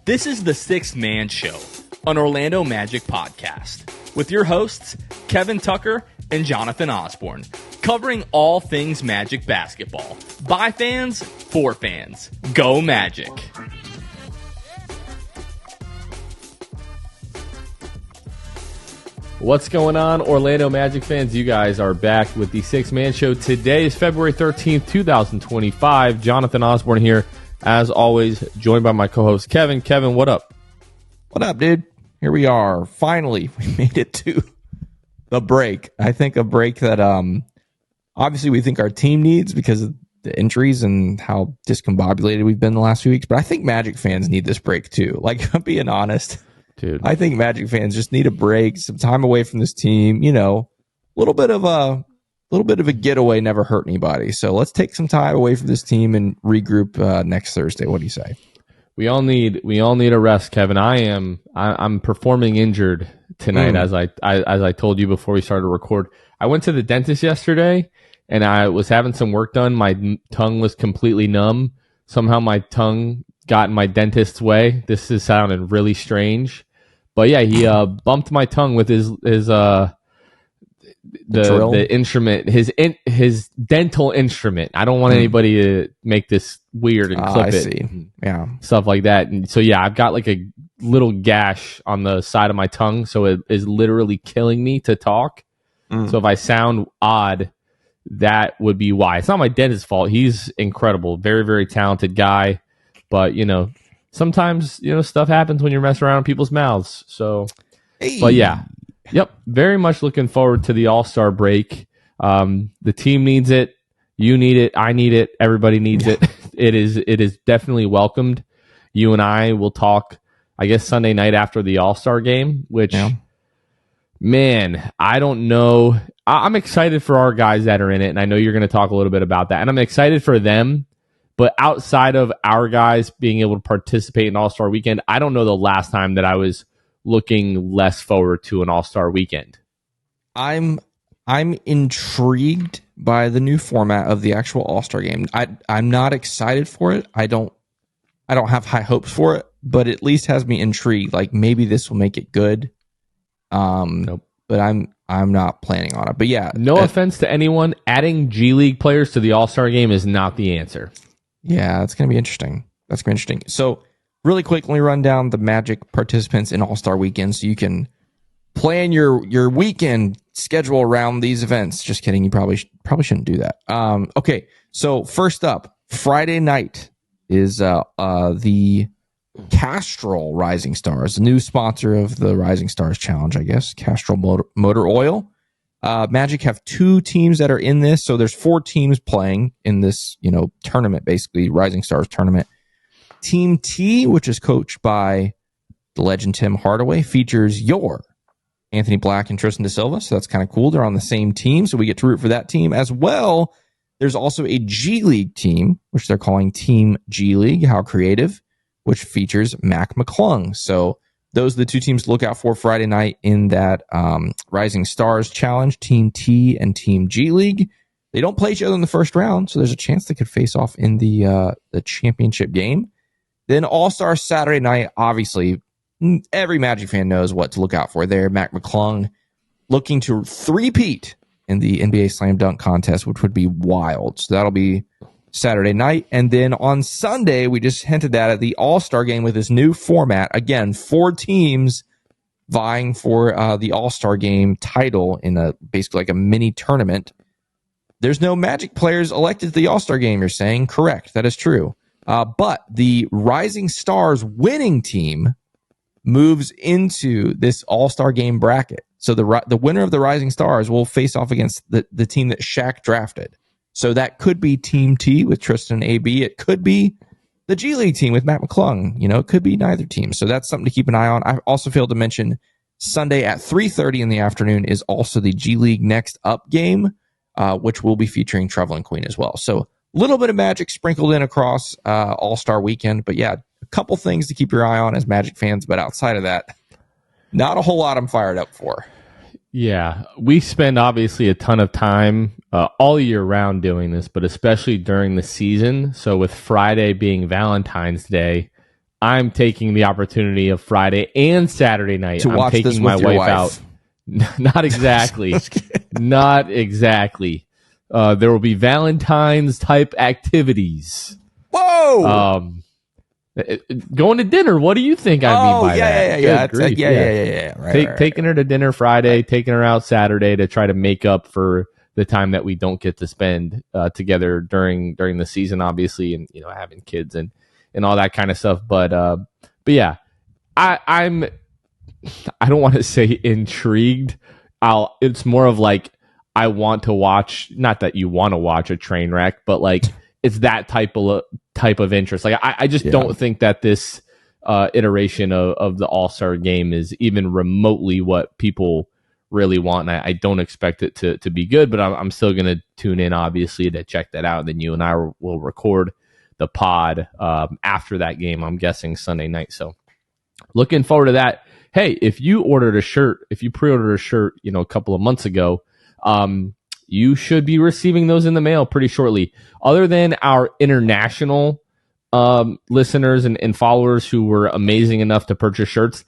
This is the Sixth Man Show, an Orlando Magic podcast, with your hosts, Kevin Tucker and Jonathan Osborne, covering all things Magic basketball. By fans, for fans. Go Magic! What's going on, Orlando Magic fans? You guys are back with the Sixth Man Show. Today is February 13th, 2025. Jonathan Osborne here, as always, joined by my co-host, Kevin. Kevin, what up? What up, dude? Here we are. Finally, we made it to the break. I think a break that obviously we think our team needs because of the injuries and how discombobulated we've been the last few weeks. But I think Magic fans need this break too. Like, I'm being honest. Dude, I think Magic fans just need a break, some time away from this team. You know, a little bit of a getaway never hurt anybody. So let's take some time away from this team and regroup next Thursday. What do you say? we all need a rest, Kevin. I'm performing injured tonight, as I told you before we started to record. I went to the dentist yesterday, and I was having some work done. My tongue was completely numb. Somehow my tongue got in my dentist's way. This is sounding really strange. But yeah, he bumped my tongue with his the instrument, his dental instrument. I don't want anybody to make this weird and clip I it. see. Yeah. Stuff like that. And so yeah, I've got like a little gash on the side of my tongue, so it is literally killing me to talk. So if I sound odd, that would be why. It's not my dentist's fault. He's incredible, very, very talented guy. But sometimes, stuff happens when you're messing around in people's mouths. So, But yeah, yep. Very much looking forward to the All-Star break. The team needs it. You need it. I need it. Everybody needs it. It is definitely welcomed. You and I will talk, I guess, Sunday night after the All-Star game, which, man, I don't know. I'm excited for our guys that are in it, and I know you're going to talk a little bit about that. And I'm excited for them. But outside of our guys being able to participate in All-Star Weekend, I don't know the last time that I was looking less forward to an All-Star Weekend. I'm intrigued by the new format of the actual All-Star game. I'm not excited for it. I don't have high hopes for it, but it at least has me intrigued. Like, maybe this will make it good. Nope. But I'm not planning on it. But yeah, no offense to anyone, adding G League players to the All-Star game is not the answer. Yeah, that's going to be interesting. So, really quick, let me run down the Magic participants in All-Star Weekend so you can plan your weekend schedule around these events. Just kidding. You probably shouldn't do that. Okay, so first up, Friday night is the Castrol Rising Stars, the new sponsor of the Rising Stars Challenge, I guess. Castrol Motor Oil. Magic have two teams that are in this, so there's 4 teams playing in this, tournament, basically Rising Stars tournament. Team T, which is coached by the legend Tim Hardaway, features your Anthony Black and Tristan Da Silva, so that's kind of cool. They're on the same team, so we get to root for that team as well. There's also a G League team, which they're calling Team G League. How creative! Which features Mac McClung. So those are the 2 teams to look out for Friday night in that Rising Stars Challenge, Team T and Team G League. They don't play each other in the first round, so there's a chance they could face off in the championship game. Then All-Star Saturday night, obviously, every Magic fan knows what to look out for there. Mac McClung looking to three-peat in the NBA Slam Dunk Contest, which would be wild. So that'll be Saturday night. And then on Sunday, we just hinted at the All-Star game with this new format. Again, 4 teams vying for the All-Star game title in basically like a mini tournament. There's no Magic players elected to the All-Star game, you're saying? Correct. That is true. But the Rising Stars winning team moves into this All-Star game bracket. So the winner of the Rising Stars will face off against the team that Shaq drafted. So that could be Team T with Tristan and AB. It could be the G League team with Matt McClung. It could be neither team. So that's something to keep an eye on. I also failed to mention Sunday at 3:30 in the afternoon is also the G League Next Up game, which will be featuring Trevor and Queen as well. So a little bit of Magic sprinkled in across All-Star Weekend. But yeah, a couple things to keep your eye on as Magic fans. But outside of that, not a whole lot I'm fired up for. Yeah, we spend obviously a ton of time all year round doing this, but especially during the season. So with Friday being Valentine's Day, I'm taking the opportunity of Friday and Saturday night. To watch I'm taking this my with your wife out. Not exactly. Not exactly. There will be Valentine's type activities. Whoa! Going to dinner. What do you think I mean by that? Yeah. Right, taking her to dinner Friday, taking her out Saturday to try to make up for the time that we don't get to spend together during the season, obviously, and having kids and all that kind of stuff. But yeah, I don't want to say intrigued. It's more of like I want to watch. Not that you want to watch a train wreck, but like it's that type of interest. Like I just don't think that this iteration of the All-Star game is even remotely what people really want, and I don't expect it to be good. But I'm still going to tune in, obviously, to check that out. And then you and I will record the pod after that game. I'm guessing Sunday night. So looking forward to that. Hey, if you pre-ordered a shirt, a couple of months ago, you should be receiving those in the mail pretty shortly. Other than our international listeners and followers who were amazing enough to purchase shirts,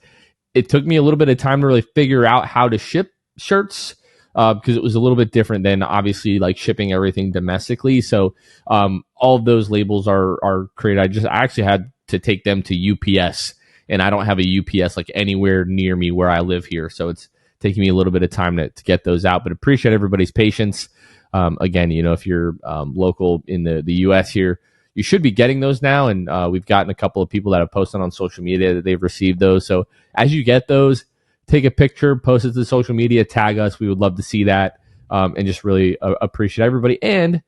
it took me a little bit of time to really figure out how to ship shirts because it was a little bit different than obviously like shipping everything domestically. So all of those labels are created. I actually had to take them to UPS, and I don't have a UPS like anywhere near me where I live here. So it's taking me a little bit of time to get those out, but appreciate everybody's patience. Again, if you're local in the US here, you should be getting those now. And we've gotten a couple of people that have posted on social media that they've received those. So as you get those, take a picture, post it to social media, tag us. We would love to see that and just really appreciate everybody. And,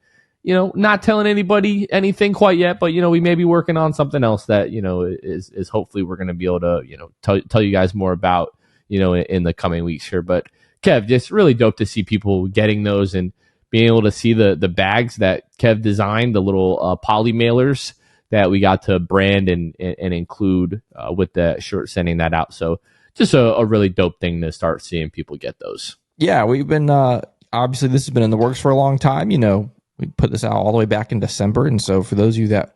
not telling anybody anything quite yet, but, we may be working on something else that, is hopefully we're going to be able to, tell you guys more about, in the coming weeks here. But Kev, just really dope to see people getting those and being able to see the bags that Kev designed, the little poly mailers that we got to brand and include with the shirt, sending that out. So just a really dope thing to start seeing people get those. Yeah, we've been, obviously this has been in the works for a long time. We put this out all the way back in December. And so for those of you that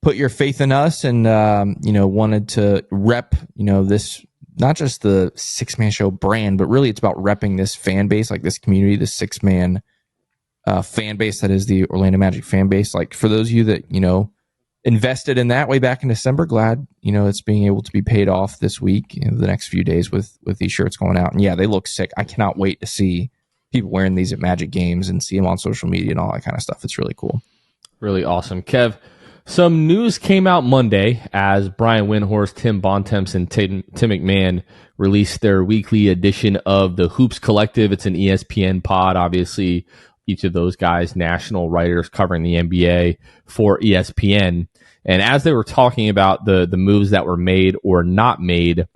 put your faith in us and, wanted to rep, this, not just the Six-Man Show brand, but really it's about repping this fan base, like this community, this six-man fan base that is the Orlando Magic fan base. Like for those of you that, invested in that way back in December, glad, it's being able to be paid off this week, the next few days with these shirts going out. And yeah, they look sick. I cannot wait to see people wearing these at Magic games and see them on social media and all that kind of stuff. It's really cool. Really awesome. Kev, some news came out Monday as Brian Windhorst, Tim Bontemps, and Tim McMahon released their weekly edition of the Hoops Collective. It's an ESPN pod, obviously. Each of those guys, national writers covering the NBA for ESPN. And as they were talking about the moves that were made or not made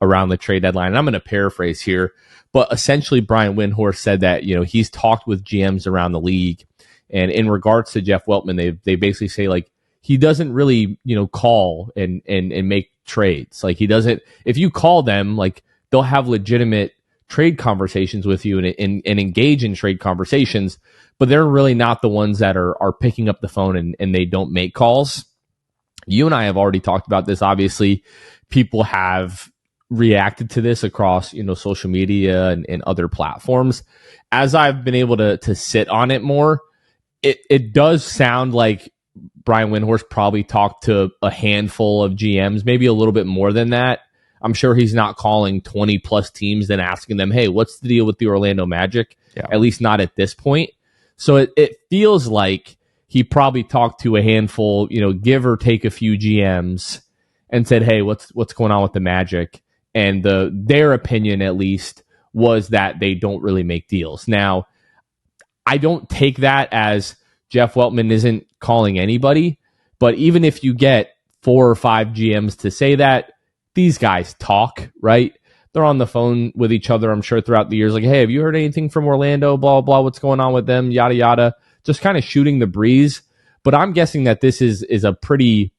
around the trade deadline, and I'm going to paraphrase here, but essentially Brian Windhorst said that, he's talked with GMs around the league. And in regards to Jeff Weltman, they basically say, like, he doesn't really, call and make trades. Like, he doesn't, if you call them, like, they'll have legitimate trade conversations with you and engage in trade conversations, but they're really not the ones that are picking up the phone and they don't make calls. You and I have already talked about this. Obviously, people have reacted to this across, social media and other platforms. As I've been able to sit on it more, it does sound like Brian Windhorst probably talked to a handful of GMs, maybe a little bit more than that. I'm sure he's not calling 20 plus teams and asking them, hey, what's the deal with the Orlando Magic? Yeah. At least not at this point. So it feels like he probably talked to a handful, give or take a few GMs and said, hey, what's going on with the Magic? And their opinion, at least, was that they don't really make deals. Now, I don't take that as Jeff Weltman isn't calling anybody, but even if you get 4 or 5 GMs to say that, these guys talk, right? They're on the phone with each other, I'm sure, throughout the years. Like, hey, have you heard anything from Orlando? Blah, blah, what's going on with them? Yada, yada. Just kind of shooting the breeze. But I'm guessing that this is a pretty,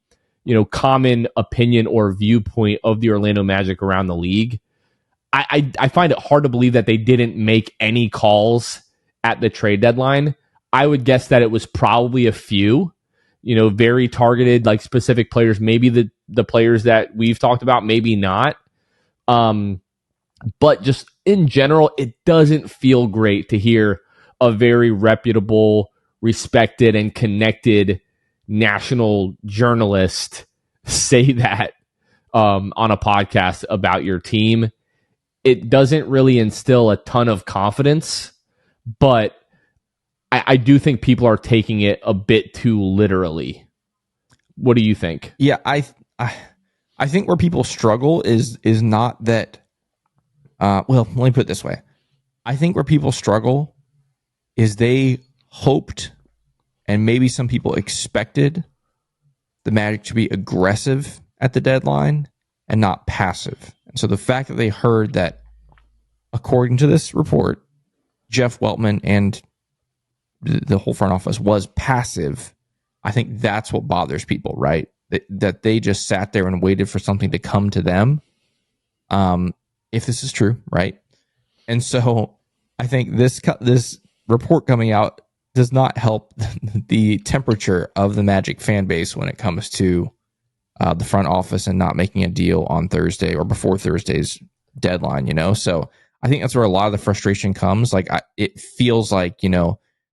common opinion or viewpoint of the Orlando Magic around the league. I find it hard to believe that they didn't make any calls at the trade deadline. I would guess that it was probably a few. very targeted, like specific players, maybe the players that we've talked about, maybe not. But just in general, it doesn't feel great to hear a very reputable, respected, and connected national journalist say that on a podcast about your team. It doesn't really instill a ton of confidence, but I do think people are taking it a bit too literally. What do you think? Yeah, I think where people struggle is not that. Well, let me put it this way. I think where people struggle is they hoped, and maybe some people expected, the Magic to be aggressive at the deadline and not passive. And so the fact that they heard that, according to this report, Jeff Weltman and the whole front office was passive, I think that's what bothers people, right? That they just sat there and waited for something to come to them. If this is true, right? And so I think this report coming out does not help the temperature of the Magic fan base when it comes to the front office and not making a deal on Thursday or before Thursday's deadline, So I think that's where a lot of the frustration comes. Like, it feels like,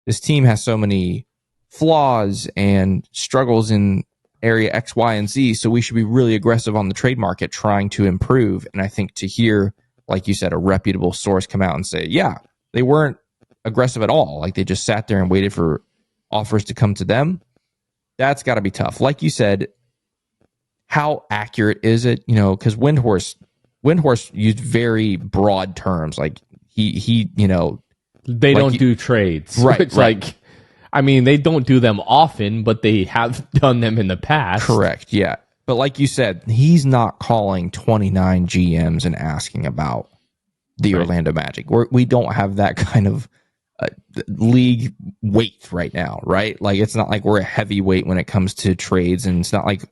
this team has so many flaws and struggles in area X, Y, and Z, so we should be really aggressive on the trade market trying to improve. And I think to hear, like you said, a reputable source come out and say, yeah, they weren't aggressive at all. Like, they just sat there and waited for offers to come to them. That's got to be tough. Like you said, how accurate is it? Because Windhorst used very broad terms. Like he they don't do trades, right? It's like, I mean, they don't do them often, but they have done them in the past. Correct. Yeah. But like you said, he's not calling 29 GMs and asking about the Orlando Magic. We don't have that kind of league weight right now, right? Like, it's not like we're a heavyweight when it comes to trades, and it's not like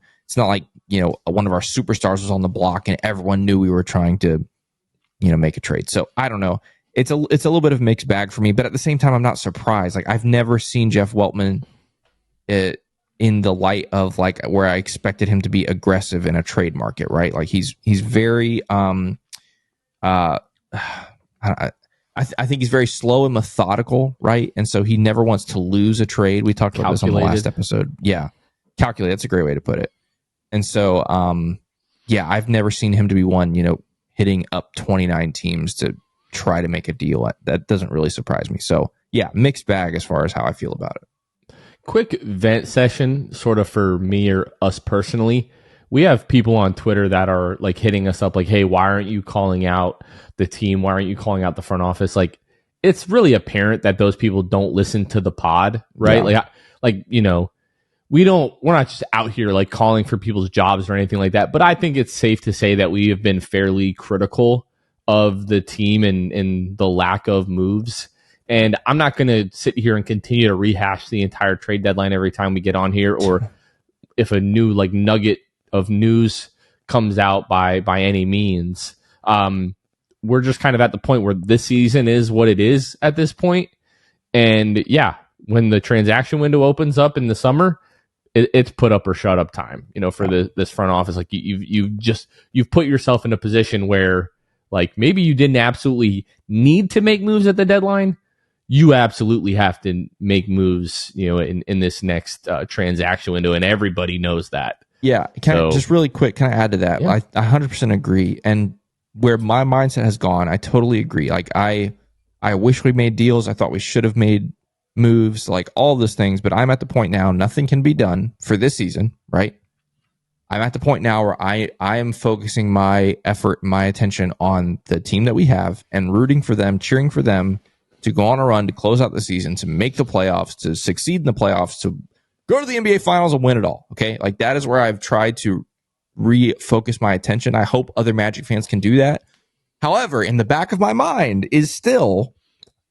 one of our superstars was on the block and everyone knew we were trying to make a trade. So I don't know. It's a little bit of a mixed bag for me, but at the same time, I'm not surprised. Like, I've never seen Jeff Weltman in the light of like where I expected him to be aggressive in a trade market, right? Like, he's very I think he's very slow and methodical, right? And so he never wants to lose a trade. We talked about this on the last episode. Yeah, calculated. That's a great way to put it. And so, I've never seen him to be one, hitting up 29 teams to try to make a deal. That doesn't really surprise me. So, yeah, mixed bag as far as how I feel about it. Quick vent session, sort of for me or us personally. We have people on Twitter that are like hitting us up like, hey, why aren't you calling out the team? Why aren't you calling out the front office? Like, it's really apparent that those people don't listen to the pod, right? Yeah. We're not just out here like calling for people's jobs or anything like that. But I think it's safe to say that we have been fairly critical of the team and the lack of moves. And I'm not going to sit here and continue to rehash the entire trade deadline every time we get on here, or if a new like nugget of news comes out by any means. We're just kind of at the point where this season is what it is at this point. And yeah, when the transaction window opens up in the summer, it's put up or shut up time, for this front office. Like, you've put yourself in a position where, like, maybe you didn't absolutely need to make moves at the deadline. You absolutely have to make moves, in this next transaction window, and everybody knows that. Yeah, just really quick, can I add to that? Yeah. I 100% agree. And where my mindset has gone, I totally agree. Like, I wish we made deals. I thought we should have made moves, like all those things. But I'm at the point now, nothing can be done for this season, right? I'm at the point now where I am focusing my effort, my attention on the team that we have and rooting for them, cheering for them to go on a run, to close out the season, to make the playoffs, to succeed in the playoffs, to go to the NBA Finals and win it all. Okay, like, that is where I've tried to refocus my attention. I hope other Magic fans can do that. However, in the back of my mind is still,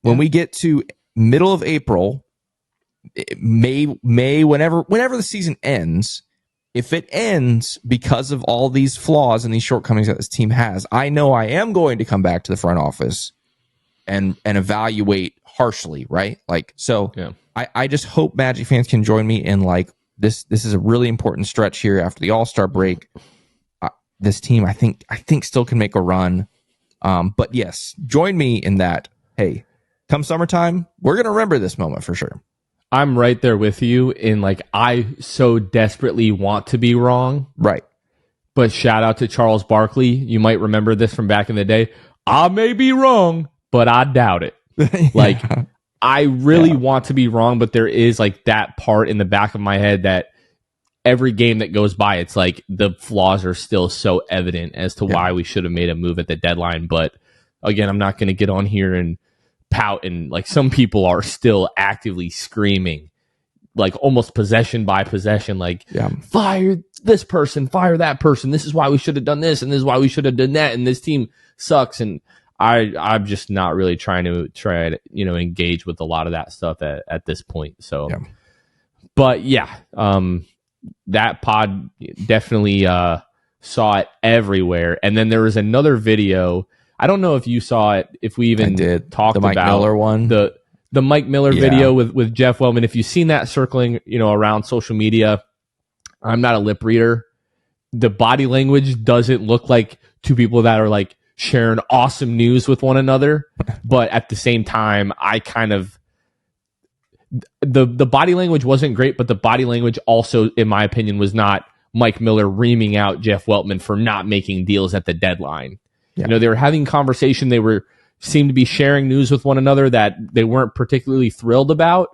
when we get to middle of April, May, whenever the season ends, if it ends because of all these flaws and these shortcomings that this team has, I know I am going to come back to the front office and evaluate harshly, right? Like, so yeah. I just hope Magic fans can join me in like this is a really important stretch here after the All-Star break. This team, I think still can make a run. But yes, join me in that. Hey, come summertime, we're going to remember this moment for sure. I'm right there with you in like, I so desperately want to be wrong. Right. But shout out to Charles Barkley. You might remember this from back in the day. I may be wrong, but I doubt it. Like, I really want to be wrong, but there is like that part in the back of my head that every game that goes by, it's like the flaws are still so evident as to why we should have made a move at the deadline. But again, I'm not going to get on here and pout, and like some people are still actively screaming, like almost possession by possession, like fire this person, fire that person. This is why we should have done this, and this is why we should have done that, and this team sucks. And I'm just not really trying to engage with a lot of that stuff at this point. So, but that pod definitely saw it everywhere. And then there was another video. I don't know if you saw it, if we even talked about the Mike Miller one. The Mike Miller video with Jeff Weltman. If you've seen that circling, around social media, I'm not a lip reader. The body language doesn't look like two people that are like sharing awesome news with one another. But at the same time, I kind of, the body language wasn't great, but the body language also, in my opinion, was not Mike Miller reaming out Jeff Weltman for not making deals at the deadline. Yeah. They were having conversation. They seemed to be sharing news with one another that they weren't particularly thrilled about.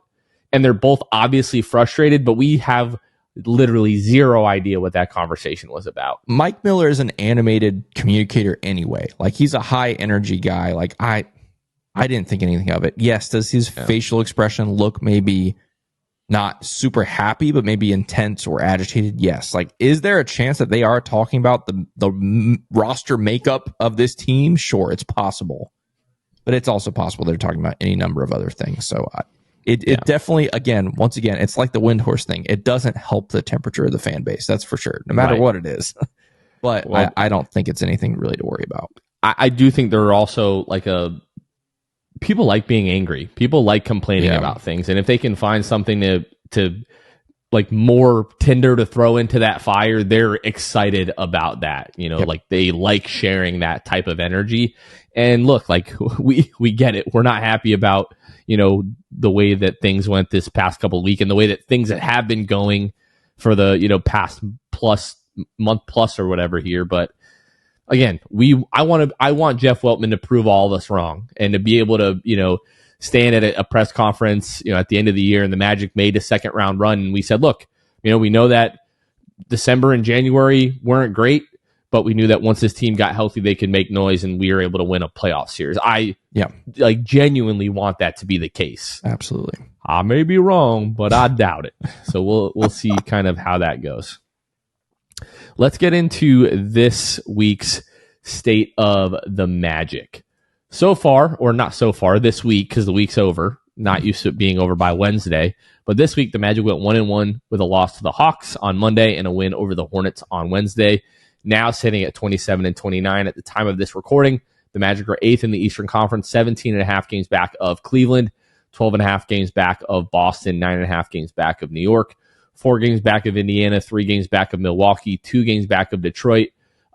And they're both obviously frustrated, but we have literally zero idea what that conversation was about. Mike Miller is an animated communicator anyway. Like, he's a high energy guy. Like, I didn't think anything of it. Yes, does his facial expression look maybe not super happy, but maybe intense or agitated? Yes. Like, is there a chance that they are talking about the roster makeup of this team? Sure, it's possible. But it's also possible they're talking about any number of other things. So it definitely, once again, it's like the Windhorst thing. It doesn't help the temperature of the fan base. That's for sure, no matter what it is. But I don't think it's anything really to worry about. I do think there are also like people like being angry. People like complaining about things. And if they can find something to like more tinder to throw into that fire, they're excited about that. Like they like sharing that type of energy. And look, like we get it. We're not happy about, the way that things went this past couple of weeks and the way that things that have been going for the, past month plus or whatever here. But again, I want Jeff Weltman to prove all of us wrong and to be able to, stand at a press conference, at the end of the year, and the Magic made a second round run. And we said, look, we know that December and January weren't great, but we knew that once this team got healthy, they could make noise and we were able to win a playoff series. I genuinely want that to be the case. Absolutely. I may be wrong, but I doubt it. So we'll see kind of how that goes. Let's get into this week's state of the Magic. So far, or not so far, this week, because the week's over, not used to it being over by Wednesday, but this week the Magic went 1-1 with a loss to the Hawks on Monday and a win over the Hornets on Wednesday. Now sitting at 27-29 at the time of this recording. The Magic are 8th in the Eastern Conference, 17.5 games back of Cleveland, 12.5 games back of Boston, 9.5 games back of New York, 4 games back of Indiana, 3 games back of Milwaukee, 2 games back of Detroit,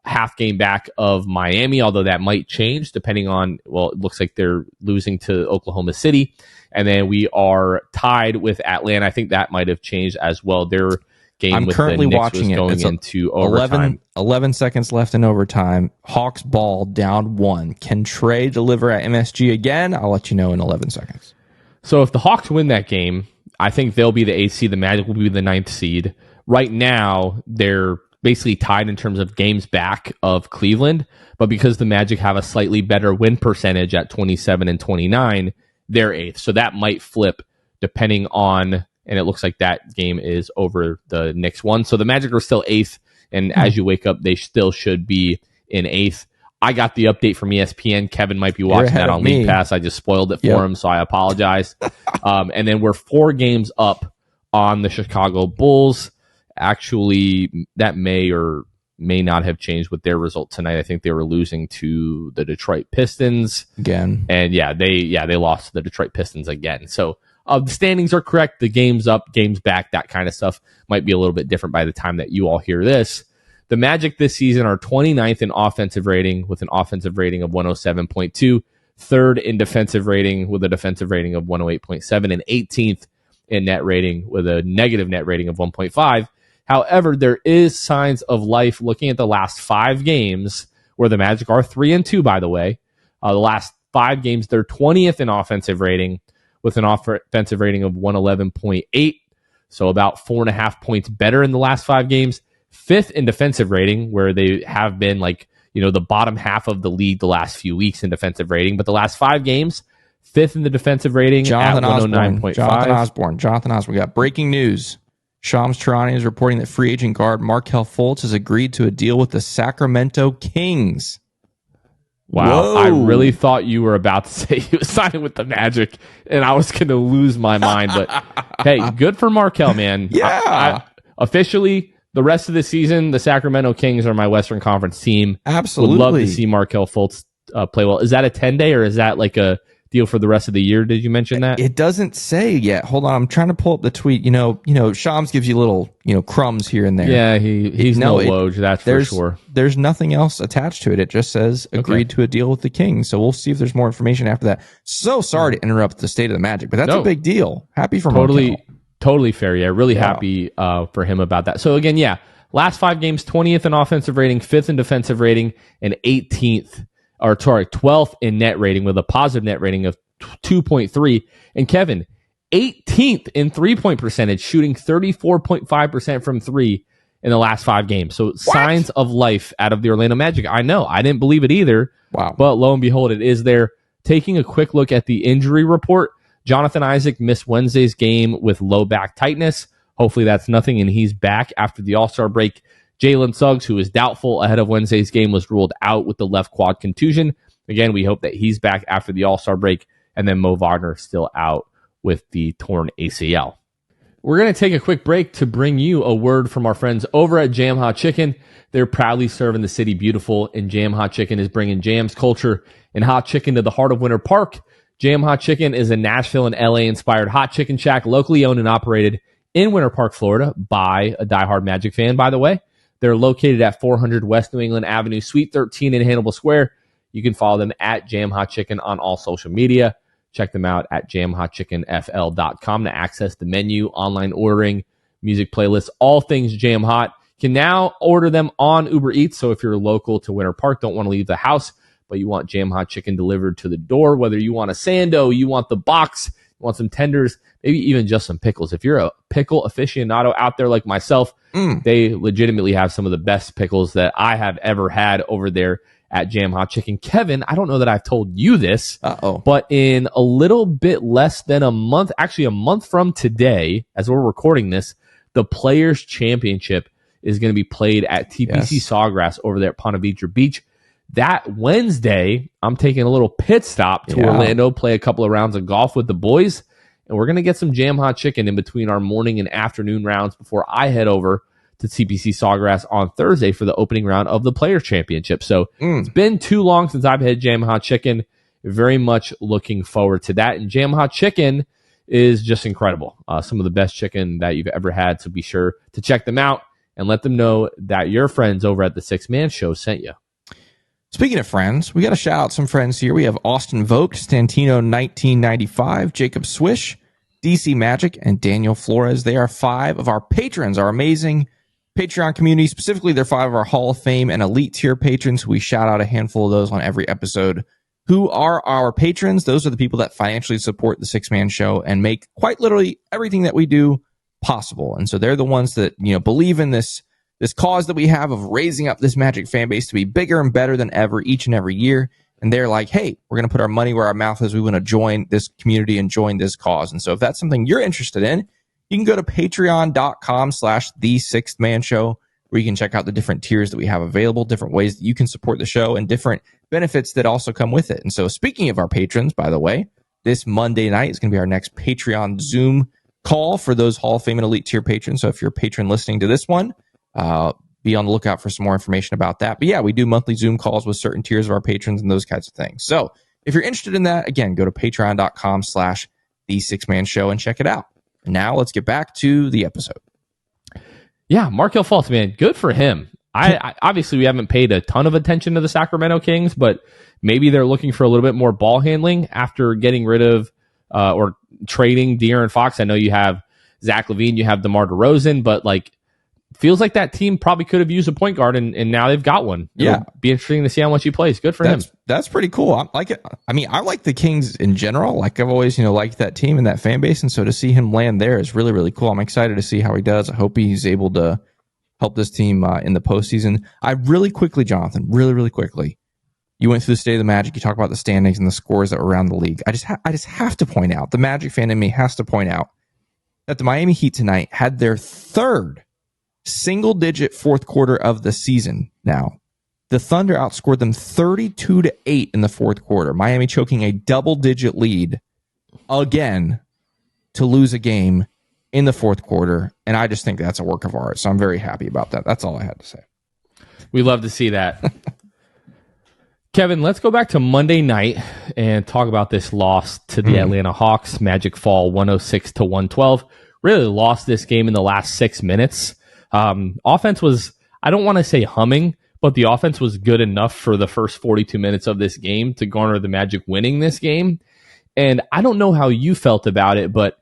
half game back of Miami, although that might change depending on, it looks like they're losing to Oklahoma City. And then we are tied with Atlanta. I think that might have changed as well. Their game I'm with currently the Knicks watching was going into overtime. 11 seconds left in overtime. Hawks ball down 1. Can Trey deliver at MSG again? I'll let you know in 11 seconds. So if the Hawks win that game, I think they'll be the 8th seed. The Magic will be the 9th seed. Right now, they're basically tied in terms of games back of Cleveland, but because the Magic have a slightly better win percentage at 27-29, they're 8th. So that might flip depending on, and it looks like that game is over the Knicks one. So the Magic are still 8th, and as you wake up, they still should be in 8th. I got the update from ESPN. Kevin might be watching that on League Pass. I just spoiled it for him, so I apologize. And then we're 4 games up on the Chicago Bulls. Actually, that may or may not have changed with their result tonight. I think they were losing to the Detroit Pistons again. And they lost to the Detroit Pistons again. So the standings are correct. The game's up, game's back, that kind of stuff might be a little bit different by the time that you all hear this. The Magic this season are 29th in offensive rating with an offensive rating of 107.2, third in defensive rating with a defensive rating of 108.7, and 18th in net rating with a negative net rating of 1.5. However, there is signs of life looking at the last 5 games where the Magic are 3-2, by the way. The last 5 games, they're 20th in offensive rating with an offensive rating of 111.8. So about 4.5 points better in the last 5 games. 5th in defensive rating, where they have been the bottom half of the league the last few weeks in defensive rating. But the last 5 games, 5th in the defensive rating at 109.5. Jonathan Osborne. We got breaking news. Shams Charania is reporting that free agent guard Markelle Fultz has agreed to a deal with the Sacramento Kings. Wow, whoa. I really thought you were about to say he was signing with the Magic, and I was going to lose my mind. But hey, good for Markelle, man. Yeah. Officially, the rest of the season, the Sacramento Kings are my Western Conference team. Absolutely. Would love to see Markelle Fultz play well. Is that a 10-day or is that like a deal for the rest of the year? Did you mention that? It doesn't say yet. Hold on. I'm trying to pull up the tweet. Shams gives you little, crumbs here and there. Yeah, he's no Woj, that's for sure. There's nothing else attached to it. It just says agreed to a deal with the Kings. So we'll see if there's more information after that. So sorry to interrupt the state of the Magic, but that's a big deal. Happy for Markelle. Totally fair. Yeah, really happy for him about that. So again, last 5 games, 20th in offensive rating, 5th in defensive rating, and 12th in net rating with a positive net rating of 2.3. And Kevin, 18th in 3-point percentage, shooting 34.5% from 3 in the last 5 games. So signs of life out of the Orlando Magic. I know. I didn't believe it either. Wow. But lo and behold, it is there. Taking a quick look at the injury report, Jonathan Isaac missed Wednesday's game with low back tightness. Hopefully that's nothing, and he's back after the All-Star break. Jalen Suggs, who is doubtful ahead of Wednesday's game, was ruled out with the left quad contusion. Again, we hope that he's back after the All-Star break, and then Mo Wagner still out with the torn ACL. We're going to take a quick break to bring you a word from our friends over at Jam Hot Chicken. They're proudly serving the city beautiful, and Jam Hot Chicken is bringing jams, culture, and hot chicken to the heart of Winter Park. Jam Hot Chicken is a Nashville and LA-inspired hot chicken shack locally owned and operated in Winter Park, Florida, by a diehard Magic fan, by the way. They're located at 400 West New England Avenue, Suite 13 in Hannibal Square. You can follow them at Jam Hot Chicken on all social media. Check them out at jamhotchickenfl.com to access the menu, online ordering, music playlists, all things Jam Hot. You can now order them on Uber Eats. So if you're local to Winter Park, don't want to leave the house, but you want Jam Hot Chicken delivered to the door, whether you want a sando, you want the box, you want some tenders, maybe even just some pickles. If you're a pickle aficionado out there like myself, they legitimately have some of the best pickles that I have ever had over there at Jam Hot Chicken. Kevin, I don't know that I've told you this, but in a little bit less than a month, actually a month from today, as we're recording this, the Players' Championship is going to be played at TPC Sawgrass over there at Ponte Vedra Beach. That Wednesday, I'm taking a little pit stop to Orlando, play a couple of rounds of golf with the boys, and we're going to get some Jam Hot Chicken in between our morning and afternoon rounds before I head over to TPC Sawgrass on Thursday for the opening round of the Players' Championship. So it's been too long since I've had Jam Hot Chicken. Very much looking forward to that. And Jam Hot Chicken is just incredible. Some of the best chicken that you've ever had. So be sure to check them out and let them know that your friends over at the Six Man Show sent you. Speaking of friends, we got to shout out some friends here. We have Austin Vogt, Stantino 1995, Jacob Swish, DC Magic, and Daniel Flores. They are 5 of our patrons, our amazing Patreon community. Specifically, they're 5 of our Hall of Fame and Elite tier patrons. We shout out a handful of those on every episode. Who are our patrons? Those are the people that financially support the Six Man Show and make quite literally everything that we do possible. And so they're the ones that, believe in this cause that we have of raising up this Magic fan base to be bigger and better than ever each and every year. And they're like, hey, we're going to put our money where our mouth is. We want to join this community and join this cause. And so if that's something you're interested in, you can go to patreon.com/the6thmanshow, where you can check out the different tiers that we have available, different ways that you can support the show, and different benefits that also come with it. And so speaking of our patrons, by the way, this Monday night is going to be our next Patreon Zoom call for those Hall of Fame and Elite tier patrons. So if you're a patron listening to this one, be on the lookout for some more information about that. But yeah, we do monthly Zoom calls with certain tiers of our patrons and those kinds of things. So if you're interested in that, again, go to patreon.com/the6thmanshow. the Six Man Show and check it out. And now let's get back to the episode. Yeah, Markelle Fultz, man, good for him. I obviously we haven't paid a ton of attention to the Sacramento Kings, but maybe they're looking for a little bit more ball handling after getting rid of or trading De'Aaron Fox. I know you have Zach LaVine, you have DeMar DeRozan, but like feels like that team probably could have used a point guard, and now they've got one. It'll be interesting to see how much he plays. Good for him. That's pretty cool. I like it. I mean, I like the Kings in general. Like I've always, liked that team and that fan base, and so to see him land there is really, really cool. I'm excited to see how he does. I hope he's able to help this team in the postseason. Jonathan, really quickly, you went through the state of the Magic. You talked about the standings and the scores that were around the league. I just have to point out, the Magic fan in me has to point out that the Miami Heat tonight had their third single-digit fourth quarter of the season now. The Thunder outscored them 32-8 in the fourth quarter. Miami choking a double-digit lead again to lose a game in the fourth quarter, and I just think that's a work of art. So I'm very happy about that. That's all I had to say. We love to see that. Kevin, let's go back to Monday night and talk about this loss to the Atlanta Hawks. Magic fall 106-112. Really lost this game in the last 6 minutes. Offense was, I don't want to say humming, but the offense was good enough for the first 42 minutes of this game to garner the Magic winning this game. And I don't know how you felt about it, but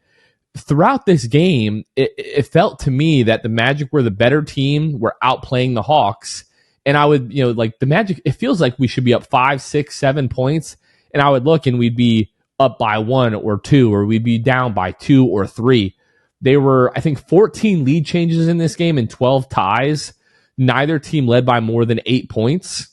throughout this game, it felt to me that the Magic were the better team, were outplaying the Hawks. And I would, like the Magic, it feels like we should be up 5, 6, 7 points. And I would look and we'd be up by 1 or 2, or we'd be down by 2 or 3. They were, I think, 14 lead changes in this game and 12 ties. Neither team led by more than 8 points.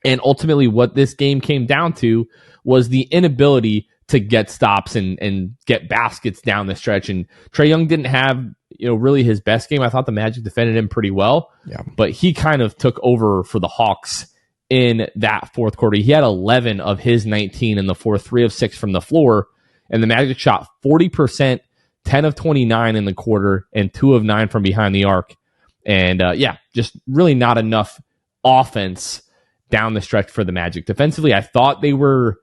And ultimately what this game came down to was the inability to get stops and get baskets down the stretch. And Trae Young didn't have, really his best game. I thought the Magic defended him pretty well. Yeah. But he kind of took over for the Hawks in that fourth quarter. He had 11 of his 19 in the fourth, 3 of 6 from the floor. And the Magic shot 40%, 10 of 29 in the quarter, and 2 of 9 from behind the arc. And just really not enough offense down the stretch for the Magic. Defensively, I thought they were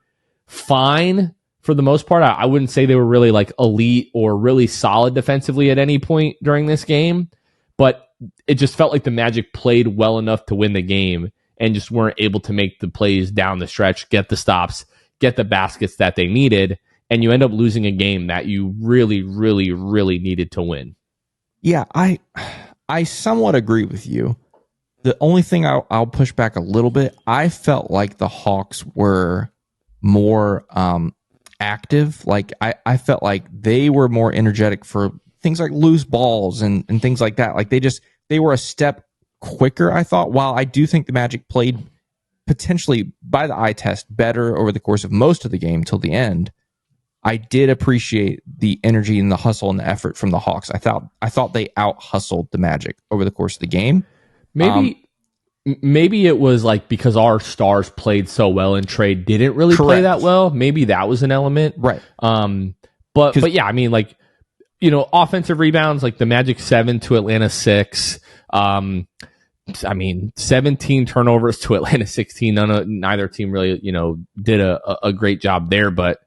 fine for the most part. I wouldn't say they were really like elite or really solid defensively at any point during this game, but it just felt like the Magic played well enough to win the game and just weren't able to make the plays down the stretch, get the stops, get the baskets that they needed. And you end up losing a game that you really, really, really needed to win. Yeah, I somewhat agree with you. The only thing I'll push back a little bit, I felt like the Hawks were more active. Like I felt like they were more energetic for things like loose balls and things like that. Like they were a step quicker, I thought. While I do think the Magic played potentially by the eye test better over the course of most of the game till the end, I did appreciate the energy and the hustle and the effort from the Hawks. I thought they out hustled the Magic over the course of the game. Maybe it was like because our stars played so well and Trae didn't really play that well. Maybe that was an element. Right. But yeah, I mean, like, offensive rebounds, like the Magic 7 to Atlanta 6. 17 turnovers to Atlanta 16. Neither team really, did a great job there, but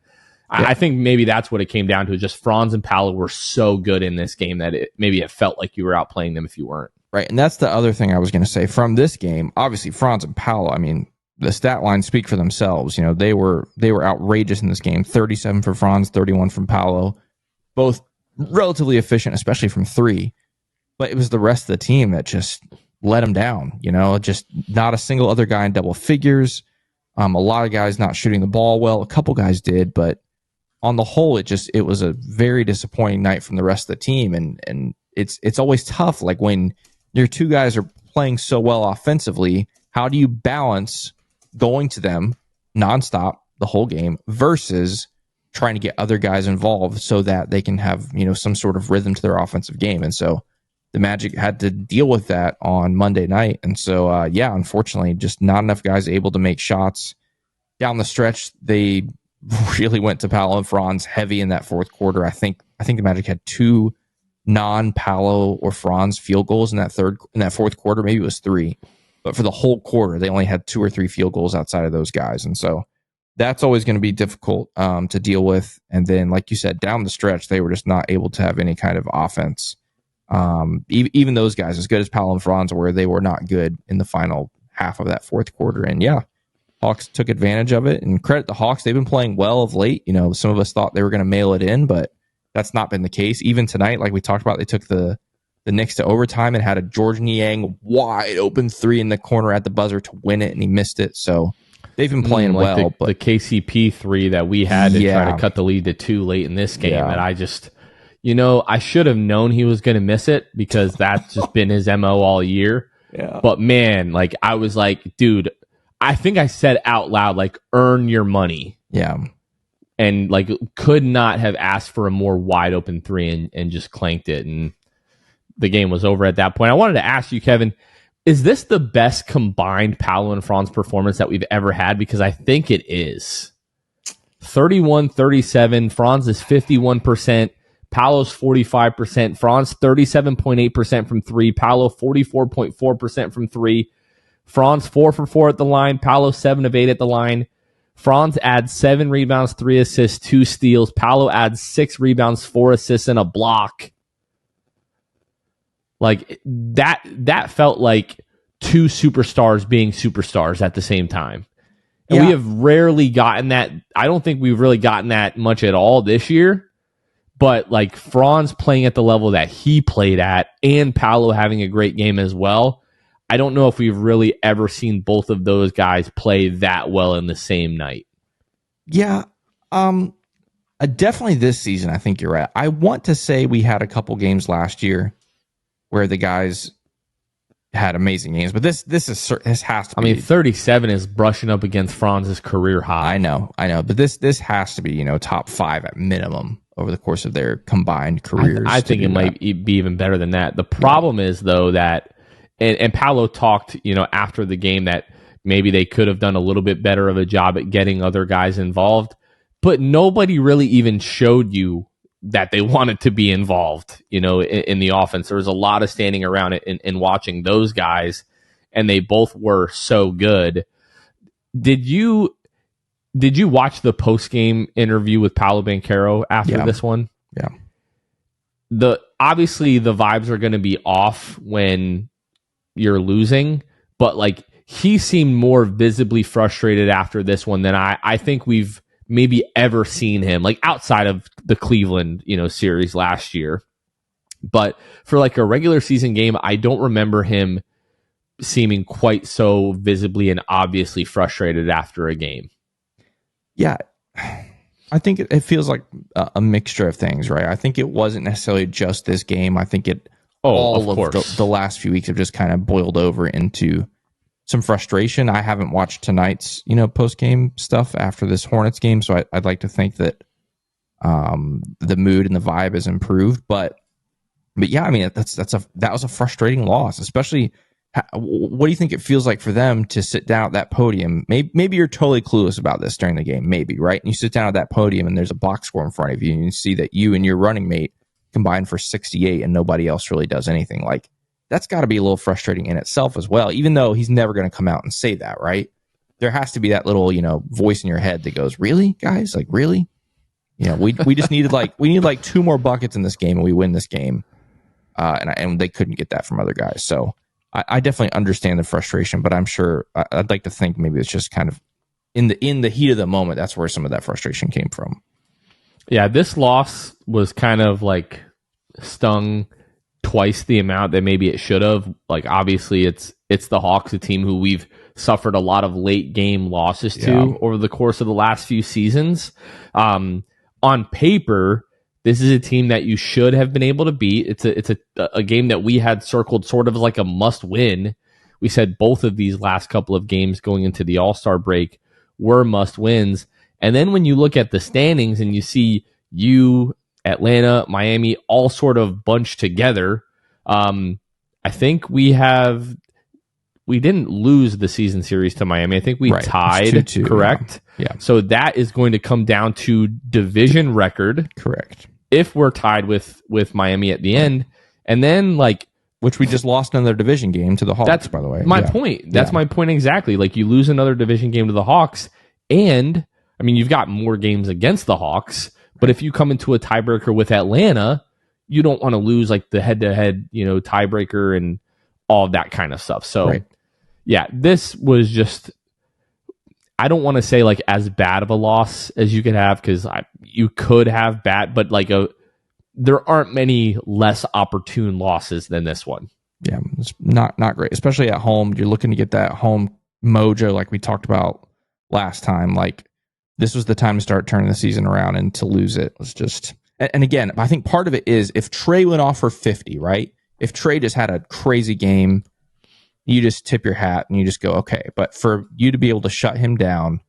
yeah. I think maybe that's what it came down to. Just Franz and Paolo were so good in this game that it felt like you were outplaying them if you weren't. Right, and that's the other thing I was going to say. From this game, obviously Franz and Paolo, I mean, the stat lines speak for themselves. They were outrageous in this game. 37 for Franz, 31 from Paolo. Both relatively efficient, especially from 3. But it was the rest of the team that just let them down. Just not a single other guy in double figures. A lot of guys not shooting the ball well. A couple guys did, but on the whole, it was a very disappointing night from the rest of the team. And it's always tough. Like when your 2 guys are playing so well offensively, how do you balance going to them nonstop the whole game versus trying to get other guys involved so that they can have, some sort of rhythm to their offensive game? And so the Magic had to deal with that on Monday night. And so, unfortunately, just not enough guys able to make shots down the stretch. They really went to Paolo and Franz heavy in that fourth quarter. I think the Magic had 2 non-Paolo or Franz field goals in that fourth quarter. Maybe it was 3, but for the whole quarter, they only had 2 or 3 field goals outside of those guys. And so that's always going to be difficult to deal with. And then, like you said, down the stretch, they were just not able to have any kind of offense. Even those guys, as good as Paolo and Franz were, they were not good in the final half of that fourth quarter. And yeah, Hawks took advantage of it. And credit the Hawks, they've been playing well of late. You know, some of us thought they were going to mail it in, but that's not been the case. Even tonight, like we talked about, they took the Knicks to overtime and had a George Niang wide open three in the corner at the buzzer to win it, and he missed it. So they've been playing well. But the KCP three that we had to try to cut the lead to 2 late in this game, and I just, I should have known he was going to miss it because that's just been his MO all year. Yeah. But man, like I was like, dude, I think I said out loud, like, earn your money. Yeah. And like could not have asked for a more wide open three and just clanked it. And the game was over at that point. I wanted to ask you, Kevin, is this the best combined Paolo and Franz performance that we've ever had? Because I think it is. 31-37. Franz is 51%. Paolo's 45%. Franz 37.8% from 3. Paolo 44.4% from 3. Franz 4 for 4 at the line. Paolo 7 of 8 at the line. Franz adds 7 rebounds, 3 assists, 2 steals. Paolo adds 6 rebounds, 4 assists, and a block. Like that felt like 2 superstars being superstars at the same time. And we have rarely gotten that. I don't think we've really gotten that much at all this year. But like Franz playing at the level that he played at and Paolo having a great game as well. I don't know if we've really ever seen both of those guys play that well in the same night. Yeah. Definitely this season, I think you're right. I want to say we had a couple games last year where the guys had amazing games, but this has to be. 37 is brushing up against Franz's career high. I know, but this has to be, top 5 at minimum over the course of their combined careers. I think it might be even better than that. The problem is though that, and Paolo talked, after the game that maybe they could have done a little bit better of a job at getting other guys involved, but nobody really even showed you that they wanted to be involved, in the offense. There was a lot of standing around it and watching those guys, and they both were so good. Did you watch the post-game interview with Paolo Banchero after this one? Yeah. Obviously the vibes are going to be off when you're losing, but like he seemed more visibly frustrated after this one than I think we've maybe ever seen him, like outside of the Cleveland, series last year. But for like a regular season game, I don't remember him seeming quite so visibly and obviously frustrated after a game. Yeah. I think it feels like a mixture of things, right? I think it wasn't necessarily just this game. I think all of the last few weeks have just kind of boiled over into some frustration. I haven't watched tonight's, post-game stuff after this Hornets game, so I'd like to think that the mood and the vibe has improved. But yeah, that was a frustrating loss, especially. What do you think it feels like for them to sit down at that podium? Maybe you're totally clueless about this during the game, maybe, right? And you sit down at that podium and there's a box score in front of you and you see that you and your running mate combined for 68 and nobody else really does anything. Like, that's got to be a little frustrating in itself as well, even though he's never going to come out and say that, right? There has to be that little, voice in your head that goes, really, guys? Like, really? We just needed we need 2 more buckets in this game and we win this game. And they couldn't get that from other guys. So I definitely understand the frustration, but I'm sure I'd like to think maybe it's just kind of in the heat of the moment. That's where some of that frustration came from. Yeah, this loss was kind of like stung twice the amount that maybe it should have. Like, obviously it's the Hawks, a team who we've suffered a lot of late game losses to over the course of the last few seasons. On paper, this is a team that you should have been able to beat. It's a game that we had circled sort of like a must win. We said both of these last couple of games going into the All-Star break were must wins. And then when you look at the standings and you see Atlanta, Miami, all sort of bunched together, I think we didn't lose the season series to Miami. I think we tied, 2-2, correct? Yeah. So that is going to come down to division record. Correct. If we're tied with Miami at the end. And then, which we just lost another division game to the Hawks, by the way. My point. That's my point exactly. Like, you lose another division game to the Hawks, and I mean, you've got more games against the Hawks, but if you come into a tiebreaker with Atlanta, you don't want to lose like the head-to-head, tiebreaker and all of that kind of stuff. So, yeah, this was just, I don't want to say like as bad of a loss as you could have, because you could have bad, but like there aren't many less opportune losses than this one. Yeah, it's not great, especially at home. You're looking to get that home mojo like we talked about last time. Like, this was the time to start turning the season around, and to lose it was just... And again, I think part of it is if Trey went off for 50, right? If Trey just had a crazy game, you just tip your hat and you just go, okay. But for you to be able to shut him down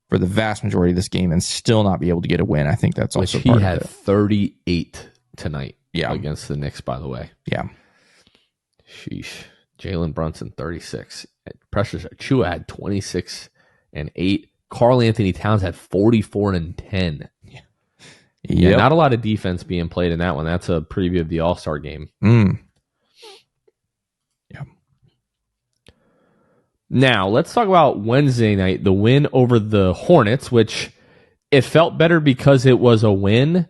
for the vast majority of this game and still not be able to get a win, I think that's also part of it. He had 38 tonight Yeah. against the Knicks, by the way. Yeah. Sheesh. Jalen Brunson, 36. Precious Achiuwa had 26 and 8. Karl Anthony Towns had 44 and 10. Yeah, not a lot of defense being played in that one. That's a preview of the All-Star game. Yeah. Now, let's talk about Wednesday night, the win over the Hornets, which it felt better because it was a win,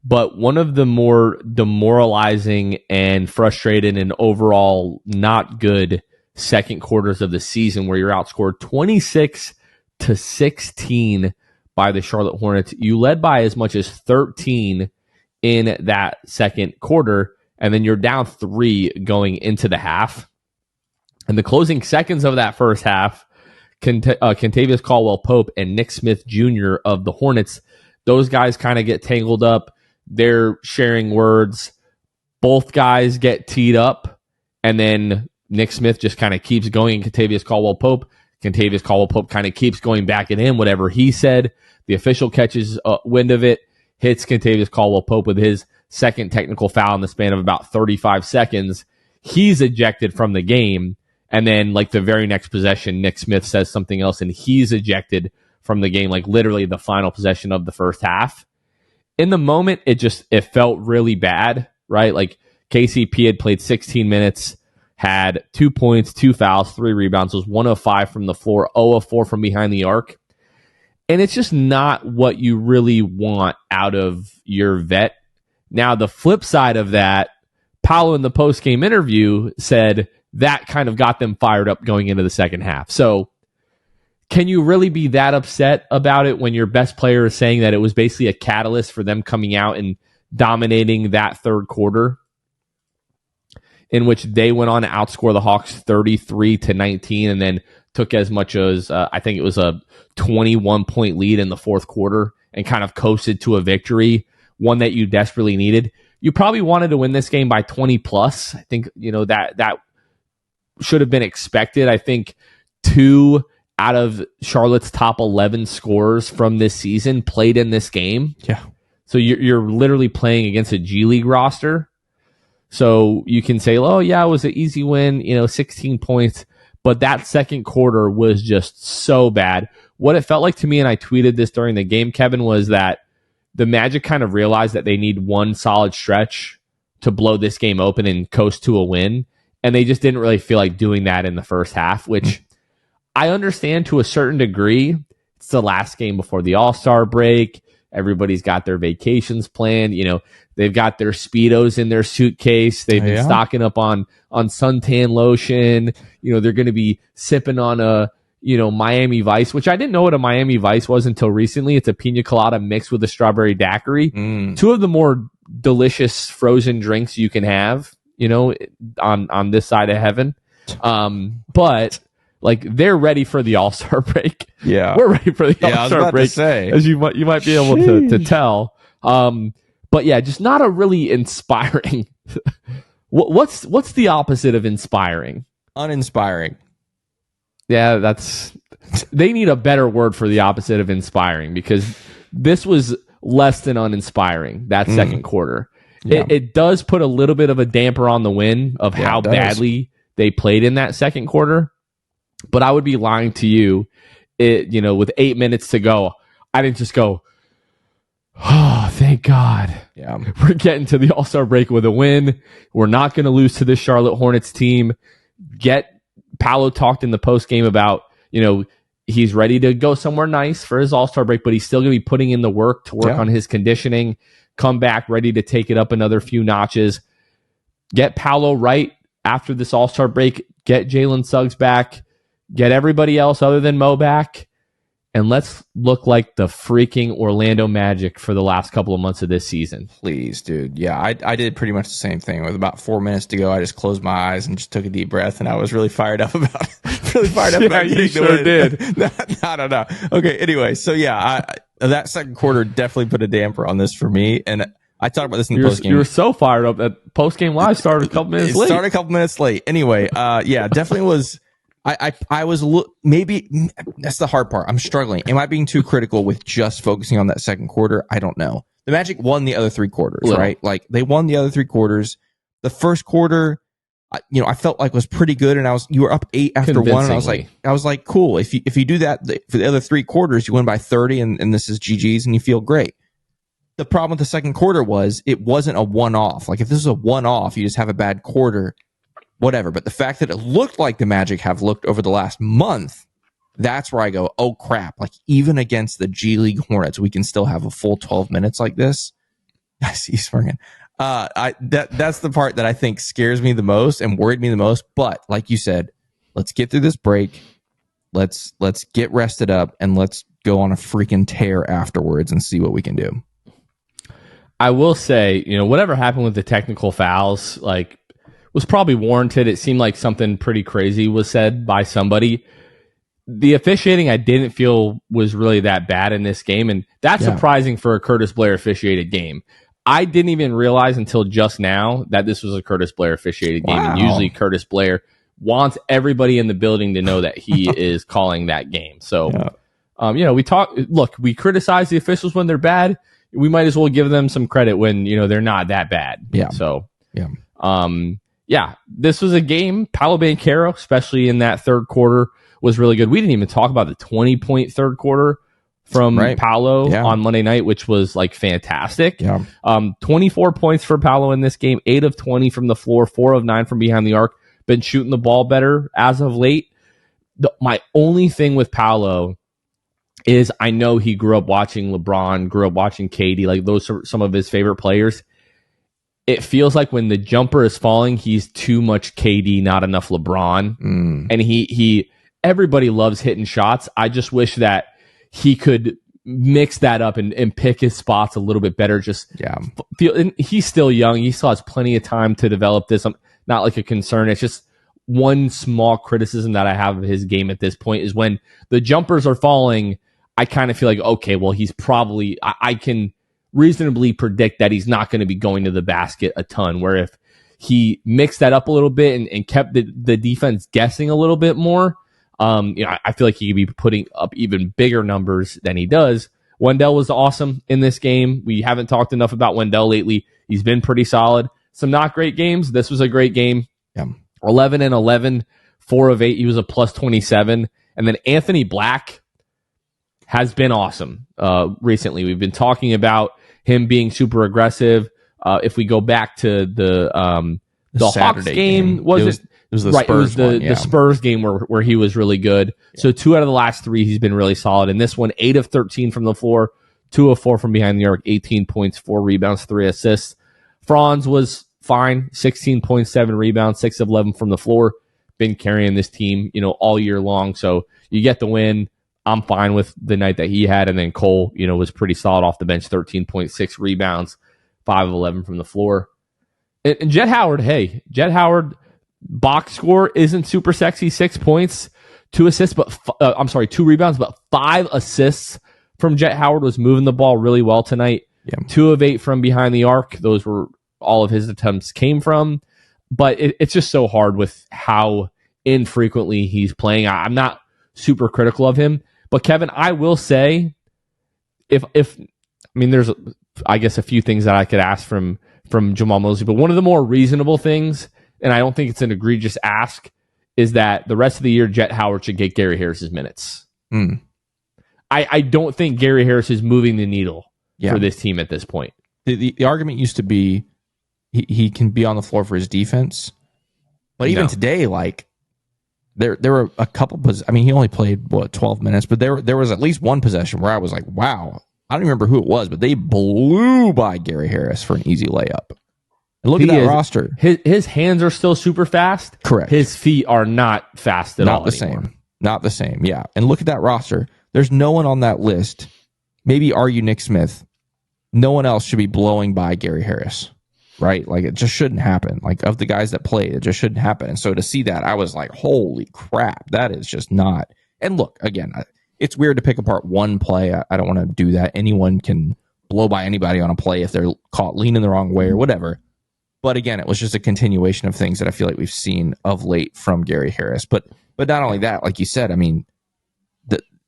but one of the more demoralizing and frustrating and overall not good second quarters of the season, where you're outscored 26-16 by the Charlotte Hornets. You led by as much as 13 in that second quarter, and then you're down 3 going into the half. In the closing seconds of that first half, Kentavious Caldwell-Pope and Nick Smith Jr. of the Hornets, those guys kind of get tangled up. They're sharing words. Both guys get teed up, and then Nick Smith just kind of keeps going. Kentavious Caldwell-Pope kind of keeps going back at him, whatever he said. The official catches wind of it, hits Kentavious Caldwell-Pope with his second technical foul in the span of about 35 seconds. He's ejected from the game. And then, like, the very next possession, Nick Smith says something else, and he's ejected from the game, like, literally the final possession of the first half. In the moment, it felt really bad, right? Like, KCP had played 16 minutes, had 2 points, 2 fouls, 3 rebounds, was 1 of 5 from the floor, 0 of 4 from behind the arc. And it's just not what you really want out of your vet. Now, the flip side of that, Paolo in the post-game interview said that kind of got them fired up going into the second half. So can you really be that upset about it when your best player is saying that it was basically a catalyst for them coming out and dominating that third quarter, in which they went on to outscore the Hawks 33-19 and then took as much as, I think it was a 21-point lead in the fourth quarter and kind of coasted to a victory, one that you desperately needed. You probably wanted to win this game by 20 plus. I think, that should have been expected. I think 2 out of Charlotte's top 11 scorers from this season played in this game. Yeah. So you're literally playing against a G League roster. So you can say, oh, yeah, it was an easy win, 16 points. But that second quarter was just so bad. What it felt like to me, and I tweeted this during the game, Kevin, was that the Magic kind of realized that they need one solid stretch to blow this game open and coast to a win. And they just didn't really feel like doing that in the first half, which I understand to a certain degree. It's the last game before the All-Star break. Everybody's got their vacations planned. They've got their Speedos in their suitcase. They've been stocking up on suntan lotion. They're going to be sipping on a, Miami Vice, which I didn't know what a Miami Vice was until recently. It's a pina colada mixed with a strawberry daiquiri. 2 of the more delicious frozen drinks you can have, on this side of heaven. But like, they're ready for the All-Star break. Yeah. We're ready for the All-Star break, as you might be able to tell. But yeah, just not a really inspiring. What's the opposite of inspiring? Uninspiring. Yeah, they need a better word for the opposite of inspiring, because this was less than uninspiring, that second quarter. Yeah. It does put a little bit of a damper on the win of how badly they played in that second quarter. But I would be lying to you, with 8 minutes to go, I didn't just go, oh, thank God. Yeah. We're getting to the All-Star break with a win. We're not going to lose to this Charlotte Hornets team. Paolo talked in the post game about, he's ready to go somewhere nice for his All-Star break, but he's still going to be putting in the work to work on his conditioning, come back ready to take it up another few notches. Get Paolo right after this All-Star break. Get Jalen Suggs back. Get everybody else other than Mo back. And let's look like the freaking Orlando Magic for the last couple of months of this season. Please, dude. Yeah, I did pretty much the same thing. With about 4 minutes to go, I just closed my eyes and just took a deep breath, and I was really fired up about it. Really fired up about you sure did. No. Okay, anyway, so yeah, that second quarter definitely put a damper on this for me, and I talked about this in the post game. You were so fired up that post game live started a couple minutes late. It started a couple minutes late. Anyway, yeah, definitely was. I was maybe that's the hard part. I'm struggling. Am I being too critical with just focusing on that second quarter? I don't know. The Magic won the other 3 quarters, right? Like they won the other 3 quarters. The first quarter, I felt like was pretty good, and you were up 8 after 1, and I was like, cool. If you do that for the other 3 quarters, you win by 30, and this is GG's, and you feel great. The problem with the second quarter was it wasn't a one-off. Like if this was a one-off, you just have a bad quarter. Whatever, but the fact that it looked like the Magic have looked over the last month, that's where I go, oh crap, like even against the G League Hornets, we can still have a full 12 minutes like this. I see you smirking. That's the part that I think scares me the most and worried me the most. But like you said, let's get through this break. Let's get rested up and let's go on a freaking tear afterwards and see what we can do. I will say, whatever happened with the technical fouls, like, was probably warranted. It seemed like something pretty crazy was said by somebody. The officiating I didn't feel was really that bad in this game, and that's surprising for a Curtis Blair officiated game. I didn't even realize until just now that this was a Curtis Blair officiated game, and usually Curtis Blair wants everybody in the building to know that he is calling that game. So, we criticize the officials when they're bad. We might as well give them some credit when, they're not that bad. Yeah. So, this was a game. Paolo Banchero, especially in that third quarter, was really good. We didn't even talk about the 20-point third quarter from Paolo on Monday night, which was like fantastic. 24 points for Paolo in this game, 8 of 20 from the floor, 4 of 9 from behind the arc. Been shooting the ball better as of late. My only thing with Paolo is I know he grew up watching LeBron, grew up watching KD, like those are some of his favorite players. It feels like when the jumper is falling, he's too much KD, not enough LeBron. And he everybody loves hitting shots. I just wish that he could mix that up and pick his spots a little bit better. And he's still young. He still has plenty of time to develop this. Not like a concern. It's just one small criticism that I have of his game at this point is when the jumpers are falling, I kind of feel like, okay, well, he's probably, I can reasonably predict that he's not going to be going to the basket a ton, where if he mixed that up a little bit and kept the defense guessing a little bit more, I feel like he could be putting up even bigger numbers than he does. Wendell was awesome in this game. We haven't talked enough about Wendell lately. He's been pretty solid. Some not great games. This was a great game. 11 and 11, 4 of 8. He was a plus 27. And then Anthony Black has been awesome recently. We've been talking about him being super aggressive. If we go back to the Hawks game, it was the Spurs game where he was really good. So 2 out of the last 3, he's been really solid. And this one, 8 of 13 from the floor, 2 of 4 from behind the arc, 18 points, 4 rebounds, 3 assists. Franz was fine, 16.7 rebounds, 6 of 11 from the floor. Been carrying this team, all year long. So you get the win. I'm fine with the night that he had. And then Cole, was pretty solid off the bench, 13.6 rebounds, 5 of 11 from the floor. And Jet Howard, box score isn't super sexy. 6 points, 2 assists, 2 rebounds, but 5 assists from Jet Howard. Was moving the ball really well tonight. 2 of 8 from behind the arc. Those were all of his attempts came from. But it's just so hard with how infrequently he's playing. I'm not super critical of him. But Kevin, I will say, there's I guess a few things that I could ask from Jamal Mosley, but one of the more reasonable things, and I don't think it's an egregious ask, is that the rest of the year Jet Howard should get Gary Harris's minutes. I don't think Gary Harris is moving the needle for this team at this point. The argument used to be he can be on the floor for his defense, but even today, like There were a couple. I mean, he only played 12 minutes, but there was at least one possession where I was like, wow. I don't remember who it was, but they blew by Gary Harris for an easy layup. And look at that roster. His hands are still super fast. Correct. His feet are not fast at all. Not the same. Yeah. And look at that roster. There's no one on that list. Maybe argue Nick Smith. No one else should be blowing by Gary Harris, right? Like, it just shouldn't happen. Like, of the guys that played, it just shouldn't happen. And so to see that, I was like, holy crap, that is just not. And look, again, it's weird to pick apart one play. I don't want to do that. Anyone can blow by anybody on a play if they're caught leaning the wrong way or whatever. But again, it was just a continuation of things that I feel like we've seen of late from Gary Harris. But not only that, like you said, I mean,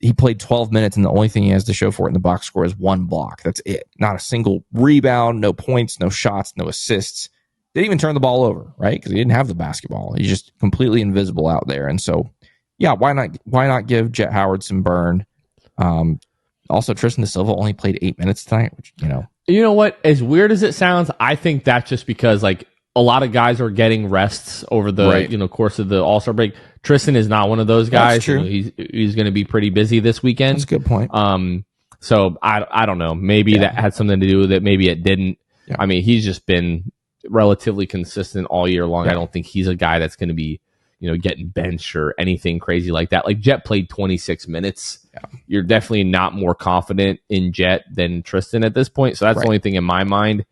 he played 12 minutes, and the only thing he has to show for it in the box score is one block. That's it. Not a single rebound, no points, no shots, no assists. Didn't even turn the ball over, right? Because he didn't have the basketball. He's just completely invisible out there. And so, yeah, why not give Jet Howard some burn? Also, Tristan Da Silva only played 8 minutes tonight, which, You know what? As weird as it sounds, I think that's just because, like, a lot of guys are getting rests over the course of the All-Star break. Tristan is not one of those guys. That's true. He's going to be pretty busy this weekend. That's a good point. So I don't know. Maybe that had something to do with it. Maybe it didn't. Yeah. I mean, he's just been relatively consistent all year long. Yeah. I don't think he's a guy that's going to be, getting benched or anything crazy like that. Like, Jet played 26 minutes. Yeah. You're definitely not more confident in Jet than Tristan at this point. So that's the only thing in my mind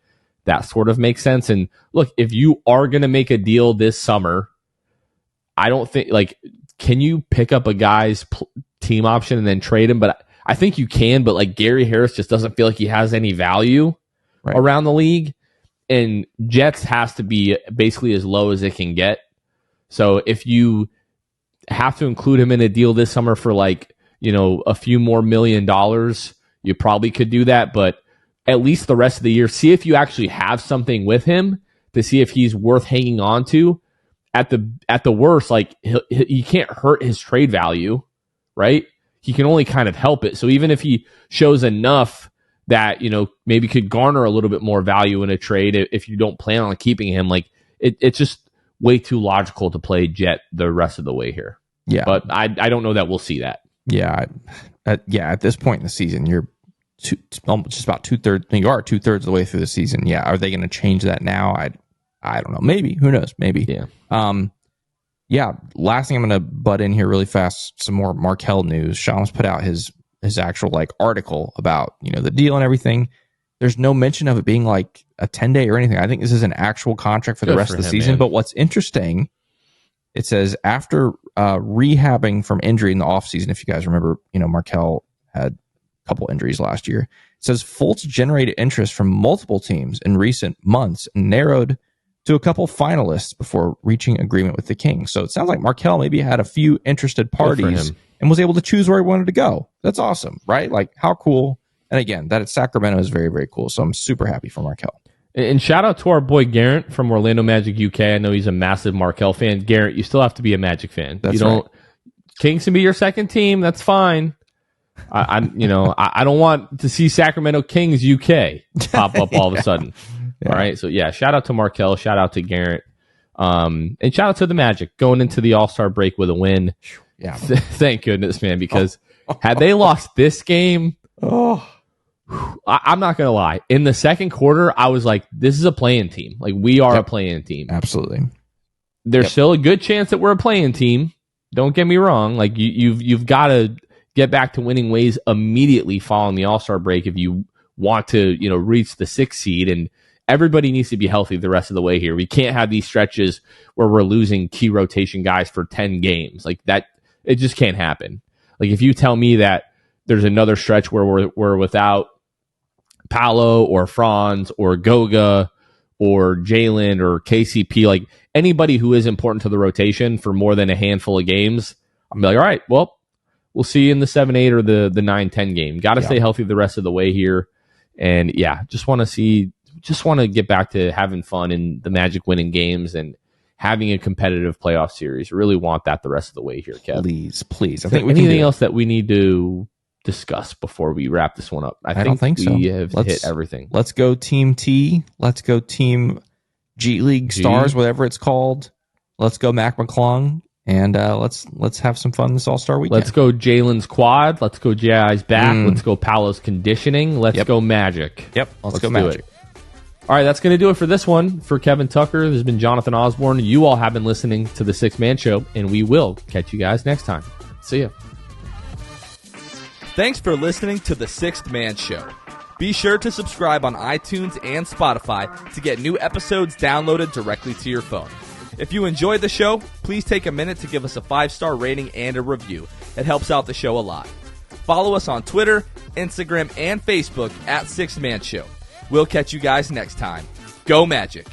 that sort of makes sense. And look, if you are going to make a deal this summer, I don't think, like, can you pick up a guy's team option and then trade him? But I think you can, but like, Gary Harris just doesn't feel like he has any value around the league. And Jets has to be basically as low as it can get. So if you have to include him in a deal this summer for like, a few more $1 million, you probably could do that. But at least the rest of the year, see if you actually have something with him to see if he's worth hanging on to. At the worst, like, he can't hurt his trade value, right? He can only kind of help it. So even if he shows enough that, maybe could garner a little bit more value in a trade, if you don't plan on keeping him, like, it's just way too logical to play Jet the rest of the way here. Yeah. But I don't know that we'll see that. Yeah. At this point in the season, you're just about 2/3. You are 2/3 of the way through the season. Yeah. Are they going to change that now? I don't know. Maybe. Who knows? Maybe. Yeah. Last thing I'm going to butt in here really fast. Some more Markelle news. Shams put out his actual like article about, the deal and everything. There's no mention of it being like a 10-day or anything. I think this is an actual contract for the rest of the season. Man. But what's interesting, it says after rehabbing from injury in the offseason, if you guys remember, Markelle had a couple injuries last year. It says Fultz generated interest from multiple teams in recent months and narrowed to a couple finalists before reaching agreement with the Kings. So it sounds like Markelle maybe had a few interested parties and was able to choose where he wanted to go. That's awesome, right? Like, how cool. And again, that at Sacramento is very, very cool. So I'm super happy for Markelle. And shout out to our boy Garrett from Orlando Magic UK. I know he's a massive Markelle fan. Garrett, you still have to be a Magic fan. That's right. Kings can be your second team. That's fine. I don't want to see Sacramento Kings UK pop up all of a sudden. Yeah. All right. So yeah, shout out to Markelle. Shout out to Garrett. And shout out to the Magic going into the All-Star break with a win. Yeah. Thank goodness, man, because had they lost this game, I'm not going to lie. In the second quarter, I was like, this is a play-in team. Like, we are a play-in team. Absolutely. There's still a good chance that we're a play-in team. Don't get me wrong. Like, you've got to get back to winning ways immediately following the All-Star break if you want to, reach the 6th seed. And everybody needs to be healthy the rest of the way here. We can't have these stretches where we're losing key rotation guys for 10 games. Like, that, it just can't happen. Like, if you tell me that there's another stretch where we're without Paolo or Franz or Goga or Jalen or KCP, like anybody who is important to the rotation for more than a handful of games, I'm like, all right, well, we'll see you in the 7-8 or the 9-10 game. Got to stay healthy the rest of the way here. And yeah, just want to get back to having fun in the Magic winning games and having a competitive playoff series. Really want that the rest of the way here, Kev. Please. I think anything else that we need to discuss before we wrap this one up? I don't think we so. have hit everything. Let's go Team T. Let's go Team G League Stars, whatever it's called. Let's go Mac McClung And let's have some fun this All-Star weekend. Let's go Jalen's quad. Let's go J.I.'s back. Let's go Paolo's conditioning. Let's go Magic. Yep, let's go Magic. All right, that's going to do it for this one. For Kevin Tucker, this has been Jonathan Osborne. You all have been listening to The Sixth Man Show, and we will catch you guys next time. See ya. Thanks for listening to The Sixth Man Show. Be sure to subscribe on iTunes and Spotify to get new episodes downloaded directly to your phone. If you enjoyed the show, please take a minute to give us a 5-star rating and a review. It helps out the show a lot. Follow us on Twitter, Instagram, and Facebook at Sixth Man Show. We'll catch you guys next time. Go Magic!